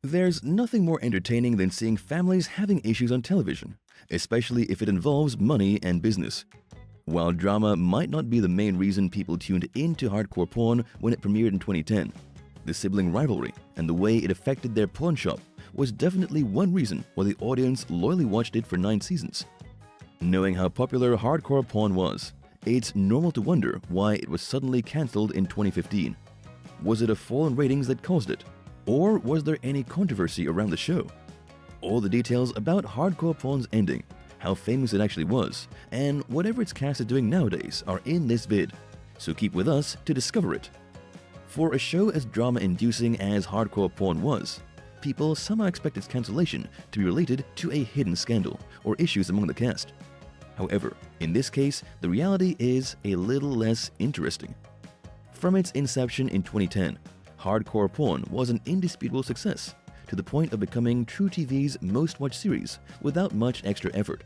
There's nothing more entertaining than seeing families having issues on television, especially if it involves money and business. While drama might not be the main reason people tuned into hardcore porn when it premiered in 2010, the sibling rivalry and the way it affected their pawn shop was definitely one reason why the audience loyally watched it for 9 seasons. Knowing how popular hardcore porn was, it's normal to wonder why it was suddenly cancelled in 2015. Was it a fall in ratings that caused it? Or was there any controversy around the show? All the details about hardcore porn's ending, how famous it actually was, and whatever its cast is doing nowadays are in this vid, so keep with us to discover it. For a show as drama-inducing as hardcore porn was, people somehow expect its cancellation to be related to a hidden scandal or issues among the cast. However, in this case, the reality is a little less interesting. From its inception in 2010, hardcore porn was an indisputable success, to the point of becoming truTV's most-watched series without much extra effort.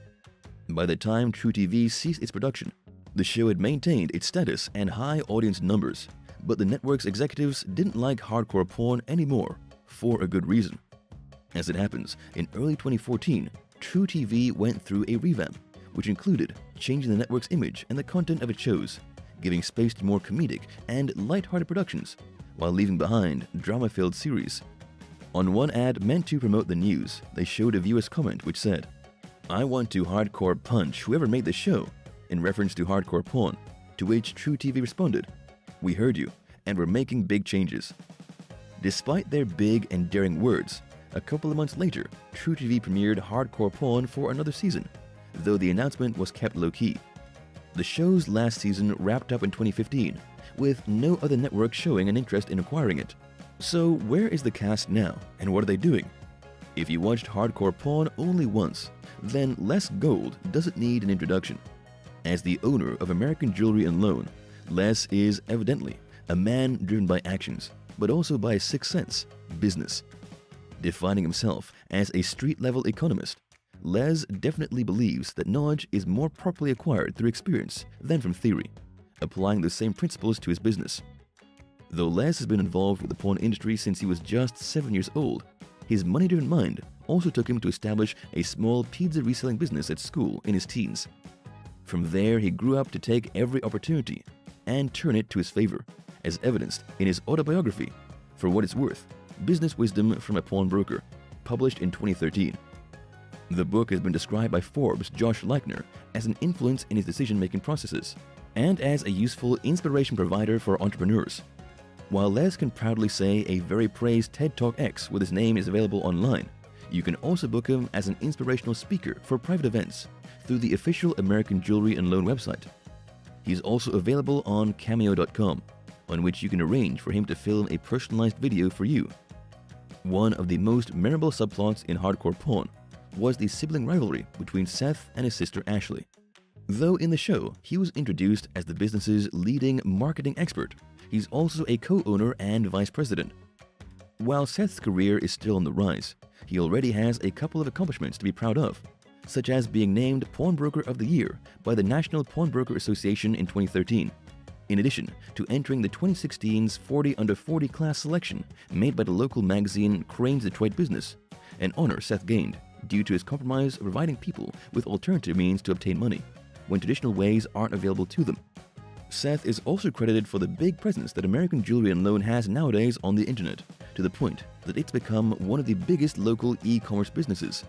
By the time truTV ceased its production, the show had maintained its status and high audience numbers, but the network's executives didn't like hardcore porn anymore, for a good reason. As it happens, in early 2014, truTV went through a revamp, which included changing the network's image and the content of its shows, giving space to more comedic and light-hearted productions, while leaving behind drama-filled series. On one ad meant to promote the news, they showed a viewer's comment which said, "I want to hardcore punch whoever made the show," in reference to hardcore porn, to which truTV responded, "We heard you, and we're making big changes." Despite their big and daring words, a couple of months later, truTV premiered hardcore porn for another season, though the announcement was kept low-key. The show's last season wrapped up in 2015, with no other network showing an interest in acquiring it. So where is the cast now, and what are they doing? If you watched hardcore porn only once, then Les Gold doesn't need an introduction. As the owner of American Jewelry and Loan, Les is evidently a man driven by actions, but also by a sixth sense, business. Defining himself as a street-level economist, Les definitely believes that knowledge is more properly acquired through experience than from theory, applying the same principles to his business. Though Les has been involved with the porn industry since he was just 7 years old, his money-driven mind also took him to establish a small pizza reselling business at school in his teens. From there, he grew up to take every opportunity and turn it to his favor, as evidenced in his autobiography, For What It's Worth, Business Wisdom from a Pawnbroker, published in 2013. The book has been described by Forbes' Josh Leichner as an influence in his decision-making processes and as a useful inspiration provider for entrepreneurs. While Les can proudly say a very praised TED Talk X with his name is available online, you can also book him as an inspirational speaker for private events through the official American Jewelry and Loan website. He's also available on Cameo.com, on which you can arrange for him to film a personalized video for you. One of the most memorable subplots in hardcore porn was the sibling rivalry between Seth and his sister Ashley. Though in the show, he was introduced as the business's leading marketing expert, he's also a co-owner and vice president. While Seth's career is still on the rise, he already has a couple of accomplishments to be proud of, such as being named Pawnbroker of the Year by the National Pawnbroker Association in 2013, in addition to entering the 2016's 40 Under 40 class selection made by the local magazine Crane's Detroit Business, an honor Seth gained due to his compromise of providing people with alternative means to obtain money, when traditional ways aren't available to them. Seth is also credited for the big presence that American Jewelry and Loan has nowadays on the internet, to the point that it's become one of the biggest local e-commerce businesses.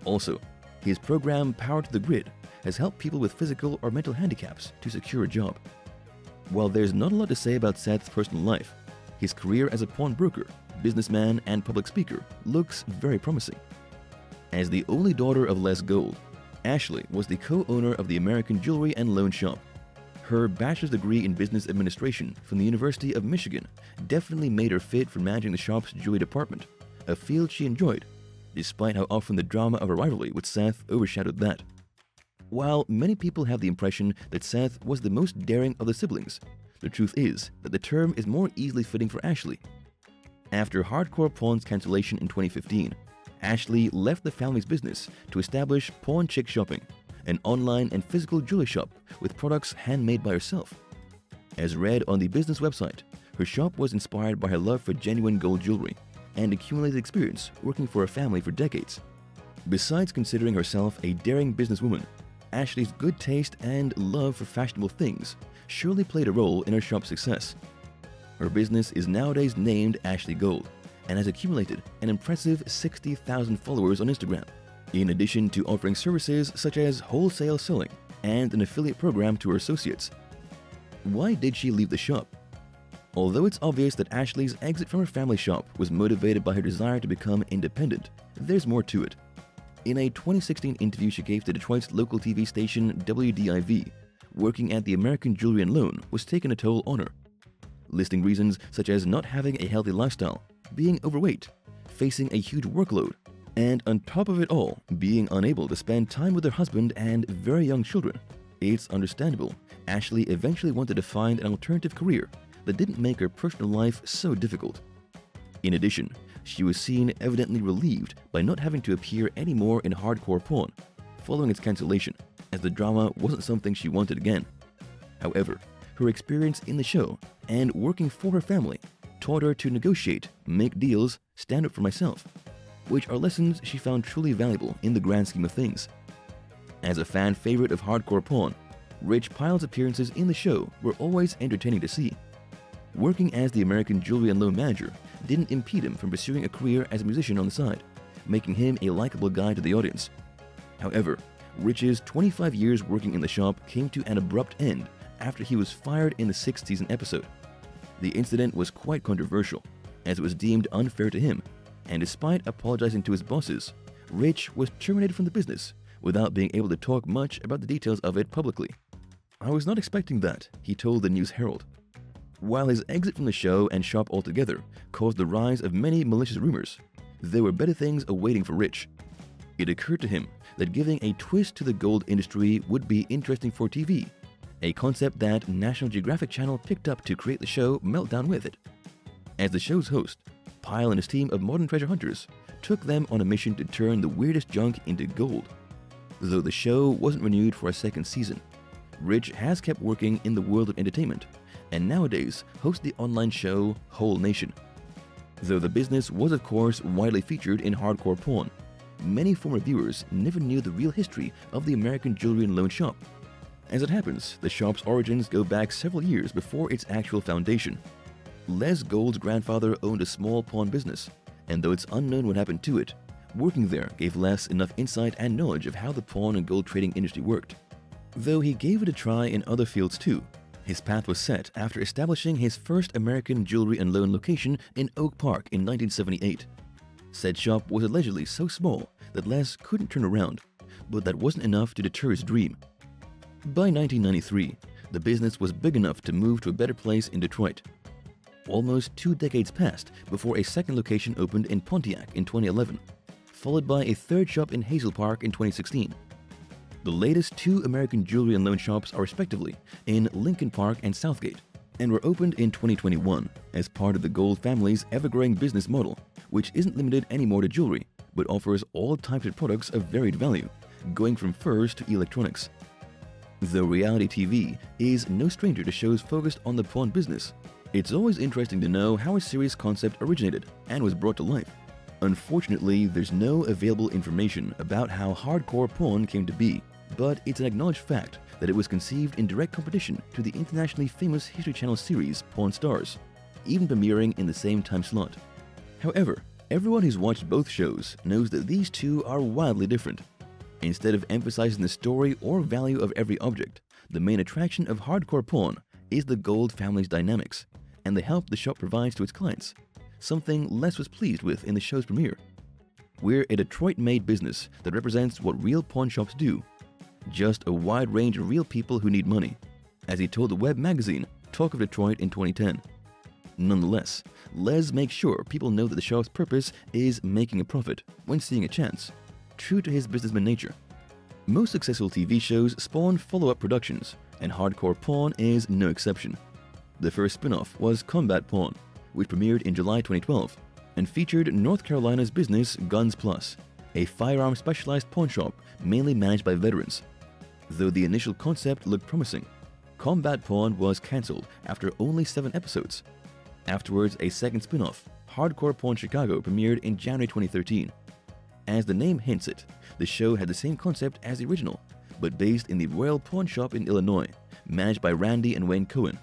Also, his program Power to the Grid has helped people with physical or mental handicaps to secure a job. While there's not a lot to say about Seth's personal life, his career as a pawnbroker, businessman, and public speaker looks very promising. As the only daughter of Les Gold, Ashley was the co-owner of the American Jewelry and Loan shop. Her bachelor's degree in business administration from the University of Michigan definitely made her fit for managing the shop's jewelry department, a field she enjoyed, despite how often the drama of a rivalry with Seth overshadowed that. While many people have the impression that Seth was the most daring of the siblings, the truth is that the term is more easily fitting for Ashley. After hardcore porn's cancellation in 2015, Ashley left the family's business to establish Pawn Chick Shopping, an online and physical jewelry shop with products handmade by herself. As read on the business website, her shop was inspired by her love for genuine gold jewelry, and accumulated experience working for a family for decades. Besides considering herself a daring businesswoman, Ashley's good taste and love for fashionable things surely played a role in her shop's success. Her business is nowadays named Ashley Gold and has accumulated an impressive 60,000 followers on Instagram, in addition to offering services such as wholesale selling and an affiliate program to her associates. Why did she leave the shop? Although it's obvious that Ashley's exit from her family shop was motivated by her desire to become independent, there's more to it. In a 2016 interview she gave to Detroit's local TV station WDIV, working at the American Jewelry and Loan was taking a toll on her, listing reasons such as not having a healthy lifestyle, being overweight, facing a huge workload, and on top of it all, being unable to spend time with her husband and very young children. It's understandable Ashley eventually wanted to find an alternative career that didn't make her personal life so difficult. In addition, she was seen evidently relieved by not having to appear anymore in hardcore porn following its cancellation, as the drama wasn't something she wanted again. However, her experience in the show and working for her family taught her to negotiate, make deals, stand up for myself, which are lessons she found truly valuable in the grand scheme of things. As a fan favorite of hardcore porn, Pyle's appearances in the show were always entertaining to see. Working as the American Jewelry and Loan manager didn't impede him from pursuing a career as a musician on the side, making him a likable guy to the audience. However, Rich's 25 years working in the shop came to an abrupt end after he was fired in the 6th season episode. The incident was quite controversial, as it was deemed unfair to him, and despite apologizing to his bosses, Rich was terminated from the business without being able to talk much about the details of it publicly. "I was not expecting that," he told the News Herald. While his exit from the show and shop altogether caused the rise of many malicious rumors, there were better things awaiting for Rich. It occurred to him that giving a twist to the gold industry would be interesting for TV, a concept that National Geographic Channel picked up to create the show Meltdown with it. As the show's host, Pyle and his team of modern treasure hunters took them on a mission to turn the weirdest junk into gold. Though the show wasn't renewed for a second season, Rich has kept working in the world of entertainment and nowadays hosts the online show Whole Nation. Though the business was of course widely featured in hardcore porn, many former viewers never knew the real history of the American Jewelry and Loan shop. As it happens, the shop's origins go back several years before its actual foundation. Les Gold's grandfather owned a small pawn business, and though it's unknown what happened to it, working there gave Les enough insight and knowledge of how the pawn and gold trading industry worked. Though he gave it a try in other fields too, his path was set after establishing his first American Jewelry and Loan location in Oak Park in 1978. Said shop was allegedly so small that Les couldn't turn around, but that wasn't enough to deter his dream. By 1993, the business was big enough to move to a better place in Detroit. Almost 2 decades passed before a second location opened in Pontiac in 2011, followed by a third shop in Hazel Park in 2016. The latest 2 American Jewelry and Loan shops are respectively in Lincoln Park and Southgate, and were opened in 2021 as part of the Gold family's ever-growing business model, which isn't limited anymore to jewelry, but offers all types of products of varied value, going from furs to electronics. Though reality TV is no stranger to shows focused on the pawn business, it's always interesting to know how a series concept originated and was brought to life. Unfortunately, there's no available information about how hardcore porn came to be, but it's an acknowledged fact that it was conceived in direct competition to the internationally famous History Channel series Pawn Stars, even premiering in the same time slot. However, everyone who's watched both shows knows that these two are wildly different. Instead of emphasizing the story or value of every object, the main attraction of hardcore porn is the Gold family's dynamics and the help the shop provides to its clients, something Les was pleased with in the show's premiere. "We're a Detroit-made business that represents what real pawn shops do. Just a wide range of real people who need money," as he told the web magazine Talk of Detroit in 2010. Nonetheless, Les makes sure people know that the shop's purpose is making a profit when seeing a chance, true to his businessman nature. Most successful TV shows spawn follow-up productions, and hardcore porn is no exception. The first spin-off was Combat Porn, which premiered in July 2012 and featured North Carolina's business Guns Plus, a firearm specialized pawn shop mainly managed by veterans. Though the initial concept looked promising, Combat Porn was cancelled after only 7 episodes. Afterwards, a second spin-off, Hardcore Porn Chicago premiered in January 2013. As the name hints it, the show had the same concept as the original, but based in the Royal Pawn Shop in Illinois, managed by Randy and Wayne Cohen.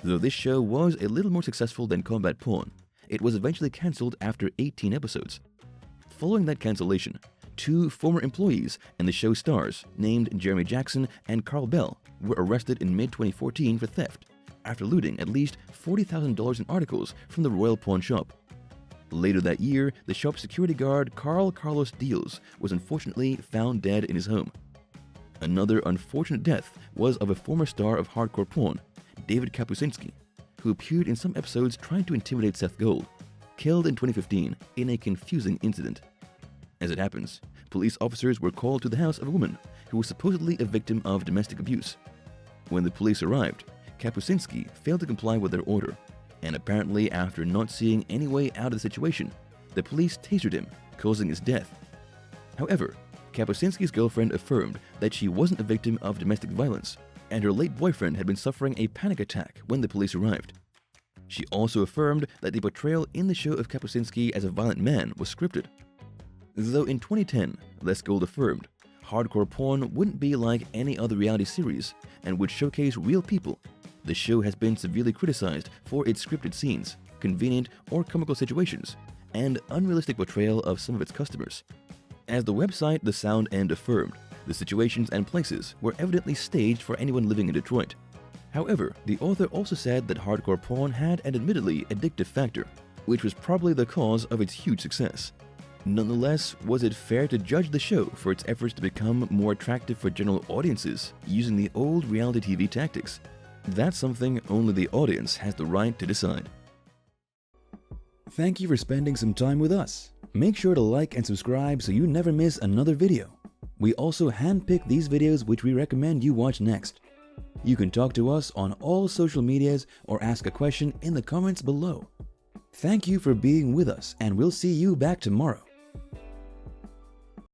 Though this show was a little more successful than Combat Porn, it was eventually cancelled after 18 episodes. Following that cancellation, 2 former employees and the show stars, named Jeremy Jackson and Carl Bell, were arrested in mid-2014 for theft, after looting at least $40,000 in articles from the Royal Pawn Shop. Later that year, the shop's security guard Carl Carlos Diels was unfortunately found dead in his home. Another unfortunate death was of a former star of hardcore porn, David Kapuscinski, who appeared in some episodes trying to intimidate Seth Gold, killed in 2015 in a confusing incident. As it happens, police officers were called to the house of a woman who was supposedly a victim of domestic abuse. When the police arrived, Kapuscinski failed to comply with their order, and apparently after not seeing any way out of the situation, the police tasered him, causing his death. However, Kapuscinski's girlfriend affirmed that she wasn't a victim of domestic violence, and her late boyfriend had been suffering a panic attack when the police arrived. She also affirmed that the portrayal in the show of Kapuscinski as a violent man was scripted. Though in 2010, Les Gold affirmed, hardcore porn wouldn't be like any other reality series and would showcase real people, the show has been severely criticized for its scripted scenes, convenient or comical situations, and unrealistic portrayal of some of its customers. As the website The Sound End affirmed, the situations and places were evidently staged for anyone living in Detroit. However, the author also said that hardcore porn had an admittedly addictive factor, which was probably the cause of its huge success. Nonetheless, was it fair to judge the show for its efforts to become more attractive for general audiences using the old reality TV tactics? That's something only the audience has the right to decide. Thank you for spending some time with us. Make sure to like and subscribe so you never miss another video. We also handpick these videos which we recommend you watch next. You can talk to us on all social medias or ask a question in the comments below. Thank you for being with us, and we'll see you back tomorrow.